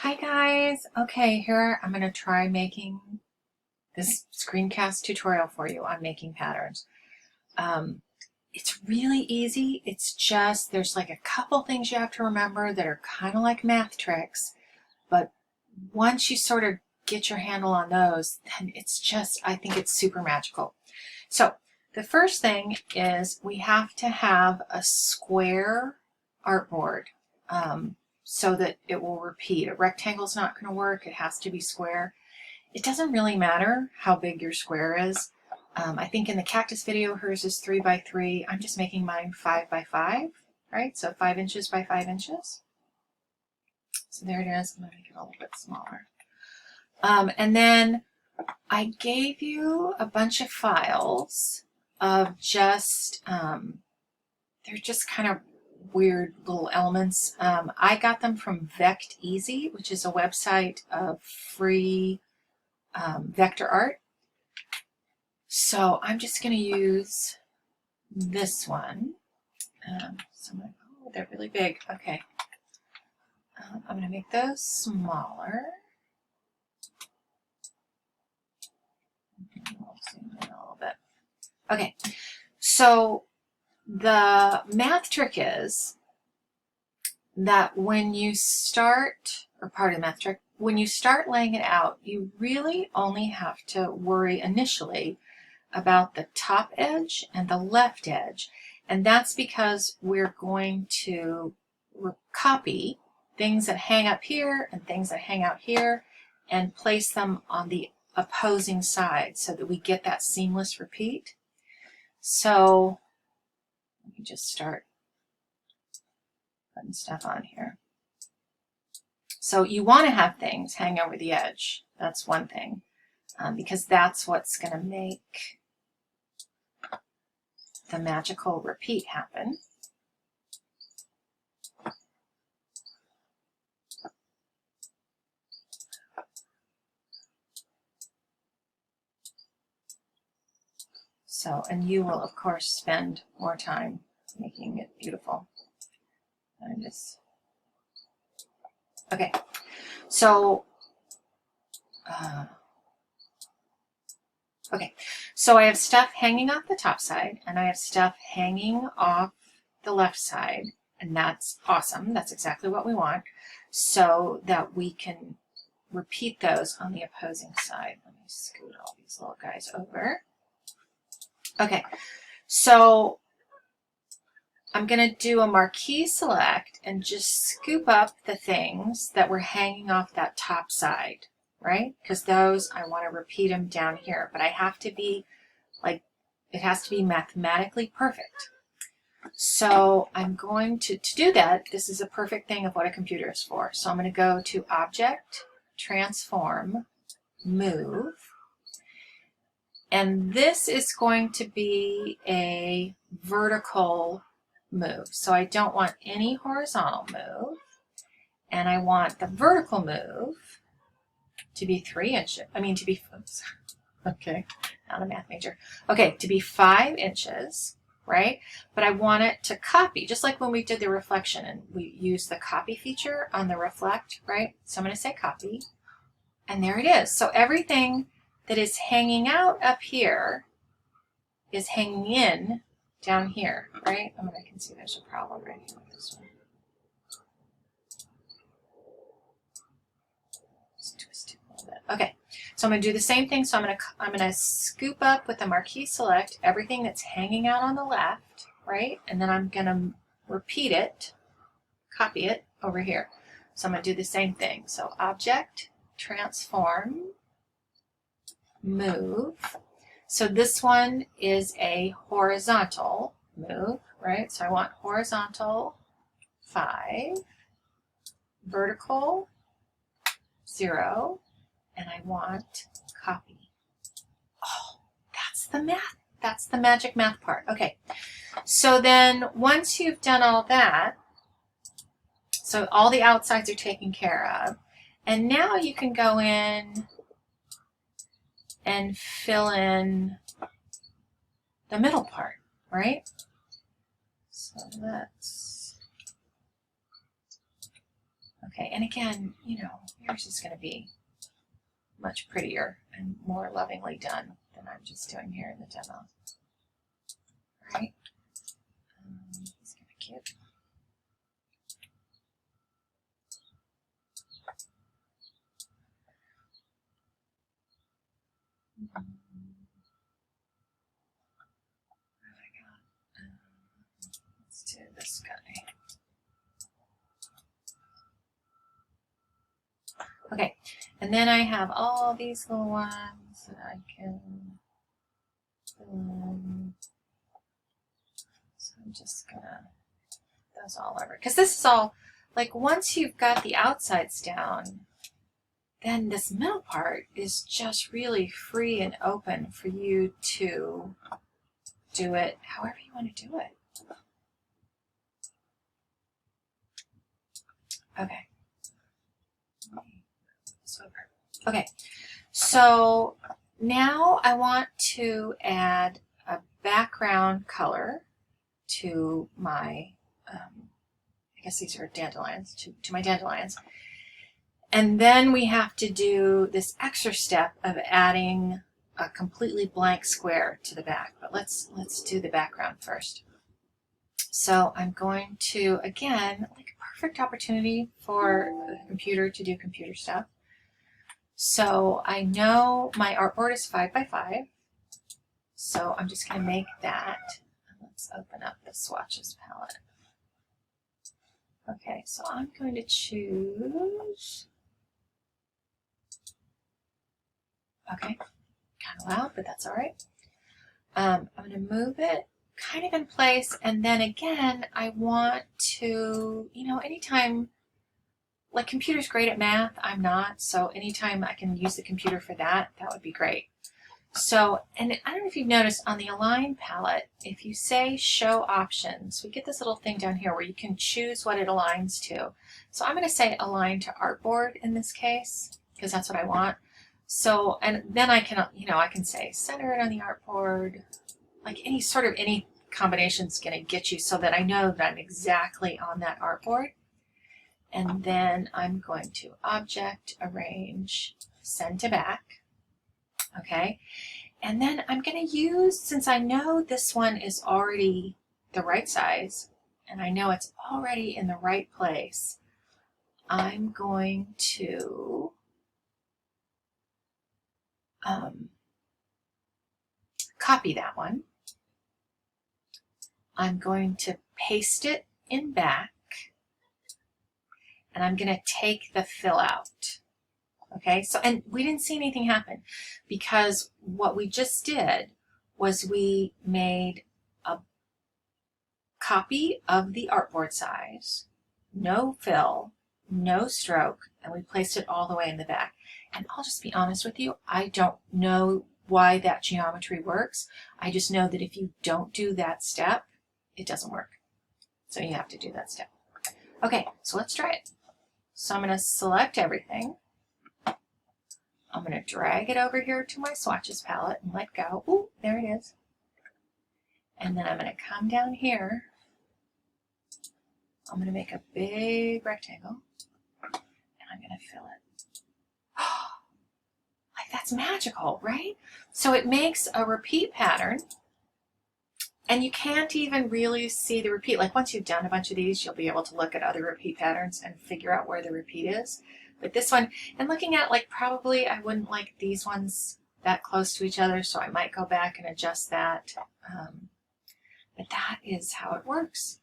Hi guys. Okay, here I'm going to try making this screencast tutorial for you on making patterns. It's really easy. It's just there's like a couple things you have to remember that are kind of like math tricks, but once you sort of get your handle on those, then it's just, I think it's super magical. So the first thing is we have to have a square artboard. So that it will repeat. A rectangle's not going to work. It has to be square. It doesn't really matter how big your square is. I think in the cactus video, hers is 3 by 3. I'm just making mine 5 by 5, right? So 5 inches by 5 inches. So there it is. I'm going to make it a little bit smaller. And then I gave you a bunch of files of just, they're just kind of weird little elements. I got them from VectEasy, which is a website of free vector art. So I'm just going to use this one. So I'm gonna, oh, they're really big. Okay. I'm going to make those smaller. I'll zoom in a little bit. Okay. So the math trick is that when you start, or part of the math trick, when you start laying it out, you really only have to worry initially about the top edge and the left edge. And that's because we're going to copy things that hang up here and things that hang out here and place them on the opposing side so that we get that seamless repeat. So let me just start putting stuff on here. So you want to have things hang over the edge. That's one thing, because that's what's going to make the magical repeat happen. So, and you will of course spend more time making it beautiful. I'm just, okay. So, okay, so I have stuff hanging off the top side and I have stuff hanging off the left side, and that's awesome. That's exactly what we want, so that we can repeat those on the opposing side. Let me scoot all these little guys over. Okay, so I'm going to do a marquee select and just scoop up the things that were hanging off that top side, right? Because those, I want to repeat them down here, but I have to be like, it has to be mathematically perfect. So I'm going to do that, this is a perfect thing of what a computer is for. So I'm going to go to Object, Transform, Move. And this is going to be a vertical move. So I don't want any horizontal move. And I want the vertical move to be 3 inches. I mean, to be, oops, okay, not a math major. Okay, to be 5 inches, right? But I want it to copy, just like when we did the reflection and we used the copy feature on the reflect, right? So I'm going to say copy. And there it is. So everything that is hanging out up here is hanging in down here, right? I mean, I can see there's a problem right here with this one. Just twist it a little bit. Okay, so I'm going to do the same thing. So I'm going to scoop up with the marquee select everything that's hanging out on the left, right? And then I'm going to repeat it, copy it over here. So I'm going to do the same thing. So Object, Transform, Move. So this one is a horizontal move, right? So I want horizontal 5, vertical 0, and I want copy. Oh, that's the math. That's the magic math part. Okay, so then once you've done all that, so all the outsides are taken care of, and now you can go in and fill in the middle part, right? So let's, Okay, and again, you know, yours is going to be much prettier and more lovingly done than I'm just doing here in the demo. Right? It's kind of cute. Let's do this guy. Okay, and then I have all these little ones that I can fill in. So I'm just gonna those all over, because this is all like once you've got the outsides down, then this middle part is just really free and open for you to do it however you want to do it. Okay. Okay, so now I want to add a background color to my, I guess these are dandelions, to my dandelions. And then we have to do this extra step of adding a completely blank square to the back. But let's do the background first. So I'm going to, again, like a perfect opportunity for the computer to do computer stuff. So I know my artboard is 5 by 5. So I'm just going to make that. Let's open up the swatches palette. Okay, so I'm going to choose. Okay, kind of loud, but that's all right. I'm going to move it kind of in place, and then again, I want to, you know, anytime, like computer's great at math, I'm not, so anytime I can use the computer for that, that would be great. So, and I don't know if you've noticed on the Align palette, if you say show options, we get this little thing down here where you can choose what it aligns to. So I'm going to say align to artboard in this case, because that's what I want. So, and then I can, you know, I can say center it on the artboard, like any combination is going to get you so that I know that I'm exactly on that artboard. And then I'm going to object, arrange, send to back. Okay. And then I'm going to use, since I know this one is already the right size, and I know it's already in the right place, I'm going to copy that one. I'm going to paste it in back, and I'm going to take the fill out. Okay, so, and we didn't see anything happen because what we just did was we made a copy of the artboard size, no fill, no stroke, and we placed it all the way in the back. And I'll just be honest with you, I don't know why that geometry works. I just know that if you don't do that step, it doesn't work. So you have to do that step. Okay, so let's try it. So I'm going to select everything. I'm going to drag it over here to my swatches palette and let go. Ooh, there it is. And then I'm going to come down here. I'm going to make a big rectangle. And I'm going to fill it. Like, that's magical, right? So it makes a repeat pattern. And you can't even really see the repeat. Like once you've done a bunch of these, you'll be able to look at other repeat patterns and figure out where the repeat is. But this one, and looking at like probably I wouldn't like these ones that close to each other, so I might go back and adjust that. But that is how it works.